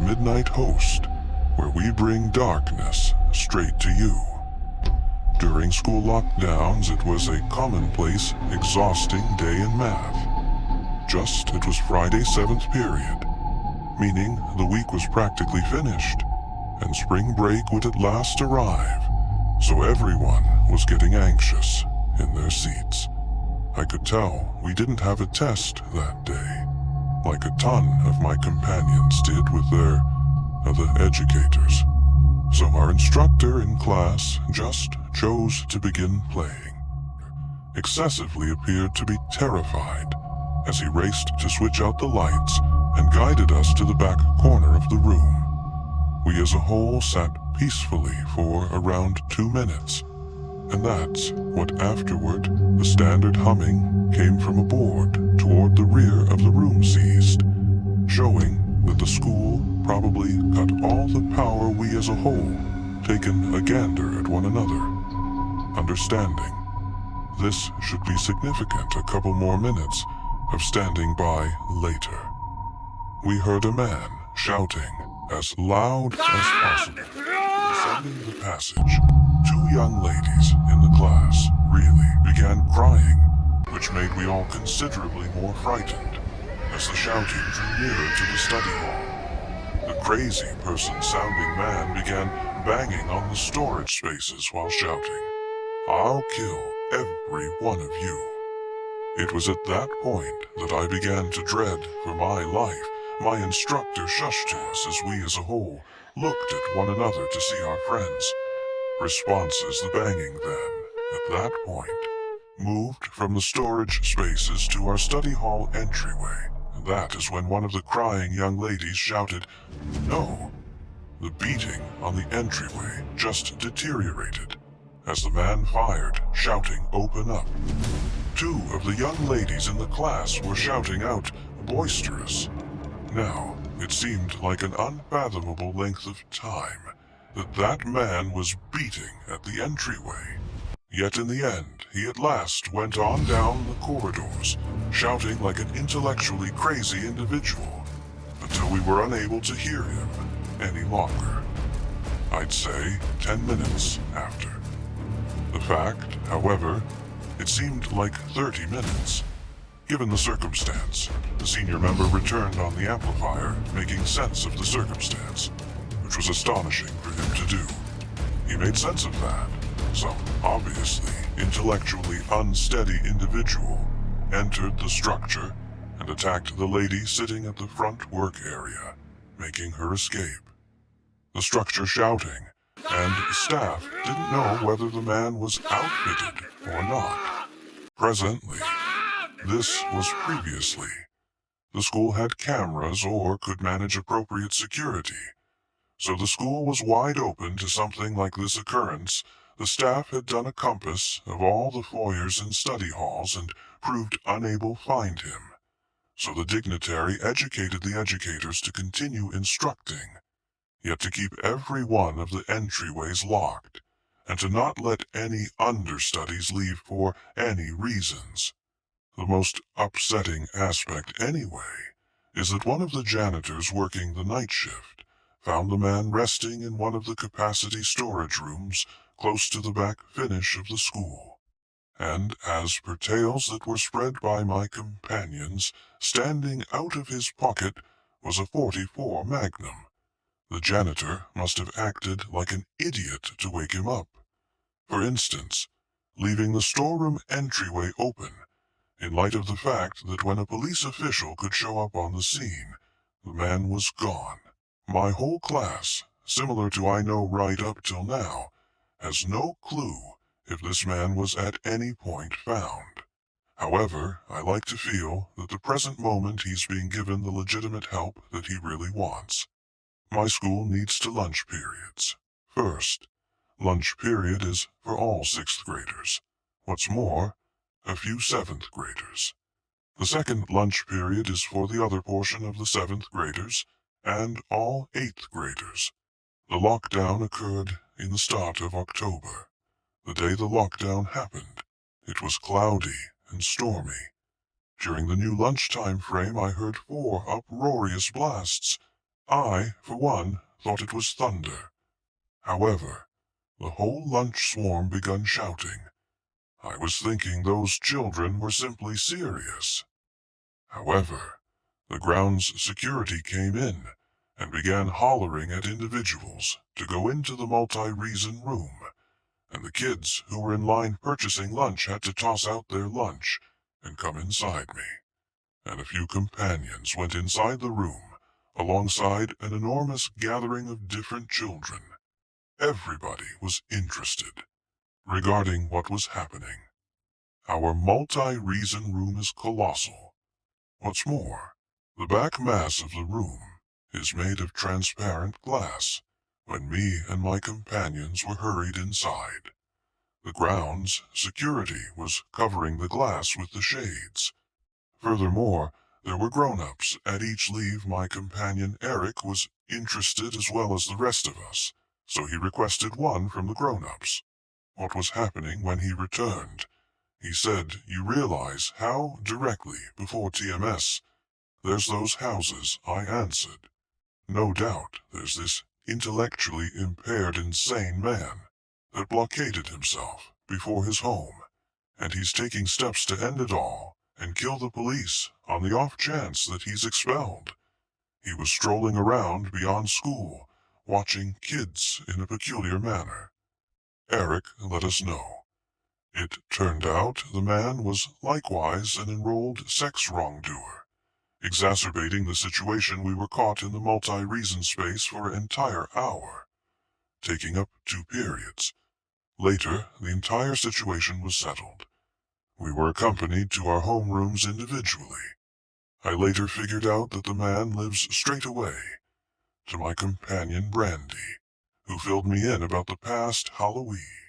Midnight Host, where we bring darkness straight to you. During school lockdowns, it was a commonplace, exhausting day in math. Just it was Friday 7th period, meaning the week was practically finished, and spring break would at last arrive, so everyone was getting anxious in their seats. I could tell we didn't have a test that day, like a ton of my companions did with their other educators. So our instructor in class just chose to begin playing. Excessively appeared to be terrified as he raced to switch out the lights and guided us to the back corner of the room. We as a whole sat peacefully for around 2 minutes, and that's what afterward the standard humming came from a board toward the rear of the room ceased, showing that the school probably cut all the power we as a whole taken a gander at one another. Understanding this should be significant a couple more minutes of standing by later. We heard a man shouting as loud as possible, descending the passage. 2 young ladies in the class really began crying, which made we all considerably more frightened as the shouting drew nearer to the study hall. The crazy person-sounding man began banging on the storage spaces while shouting, "I'll kill every one of you." It was at that point that I began to dread for my life. My instructor shushed to us as we as a whole looked at one another to see our friends' responses. The banging then, at that point, moved from the storage spaces to our study hall entryway. And that is when one of the crying young ladies shouted, "No!" The beating on the entryway just deteriorated as the man fired, shouting, "Open up." 2 of the young ladies in the class were shouting out, "Boisterous." Now, it seemed like an unfathomable length of time that man was beating at the entryway. Yet in the end, he at last went on down the corridors, shouting like an intellectually crazy individual, until we were unable to hear him any longer. I'd say 10 minutes after. The fact, however, it seemed like 30 minutes. Given the circumstance, the senior member returned on the amplifier, making sense of the circumstance, which was astonishing for him to do. He made sense of that. Some obviously intellectually unsteady individual entered the structure and attacked the lady sitting at the front work area, making her escape. The structure shouting, and staff didn't know whether the man was outfitted or not. Presently, this was previously. The school had cameras or could manage appropriate security. So the school was wide open to something like this occurrence. The staff had done a compass of all the foyers and study halls and proved unable to find him. So the dignitary educated the educators to continue instructing, yet to keep every one of the entryways locked, and to not let any understudies leave for any reasons. The most upsetting aspect, anyway, is that one of the janitors working the night shift found the man resting in one of the capacity storage rooms close to the back finish of the school. And as per tales that were spread by my companions, standing out of his pocket was a .44 Magnum. The janitor must have acted like an idiot to wake him up. For instance, leaving the storeroom entryway open, in light of the fact that when a police official could show up on the scene, the man was gone. My whole class, similar to I know right up till now, has no clue if this man was at any point found. However, I like to feel that the present moment he's being given the legitimate help that he really wants. My school needs 2 lunch periods. First, lunch period is for all 6th graders. What's more, a few 7th graders. The second lunch period is for the other portion of the 7th graders and all 8th graders. The lockdown occurred in the start of October. The day the lockdown happened, it was cloudy and stormy. During the new lunchtime frame, I heard 4 uproarious blasts, I, for one, thought it was thunder. However, the whole lunch swarm began shouting. I was thinking those children were simply serious. However, the ground's security came in and began hollering at individuals to go into the multi-reason room, and the kids who were in line purchasing lunch had to toss out their lunch and come inside me, and a few companions went inside the room alongside an enormous gathering of different children. Everybody was interested regarding what was happening. Our multi-reason room is colossal. What's more, the back mass of the room is made of transparent glass. When me and my companions were hurried inside, the ground's security was covering the glass with the shades. Furthermore, there were grown-ups at each leave. My companion Eric was interested as well as the rest of us, so he requested one from the grown-ups. What was happening when he returned? He said, "You realize how directly before TMS there's those houses?" I answered, "No doubt there's this intellectually impaired insane man that blockaded himself before his home, and he's taking steps to end it all and kill the police on the off chance that he's expelled. He was strolling around beyond school, watching kids in a peculiar manner." Eric let us know. It turned out the man was likewise an enrolled sex wrongdoer, exacerbating the situation. We were caught in the multi-reason space for an entire hour, taking up 2 periods. Later, the entire situation was settled. We were accompanied to our homerooms individually. I later figured out that the man lives straight away to my companion Brandy, who filled me in about the past Halloween.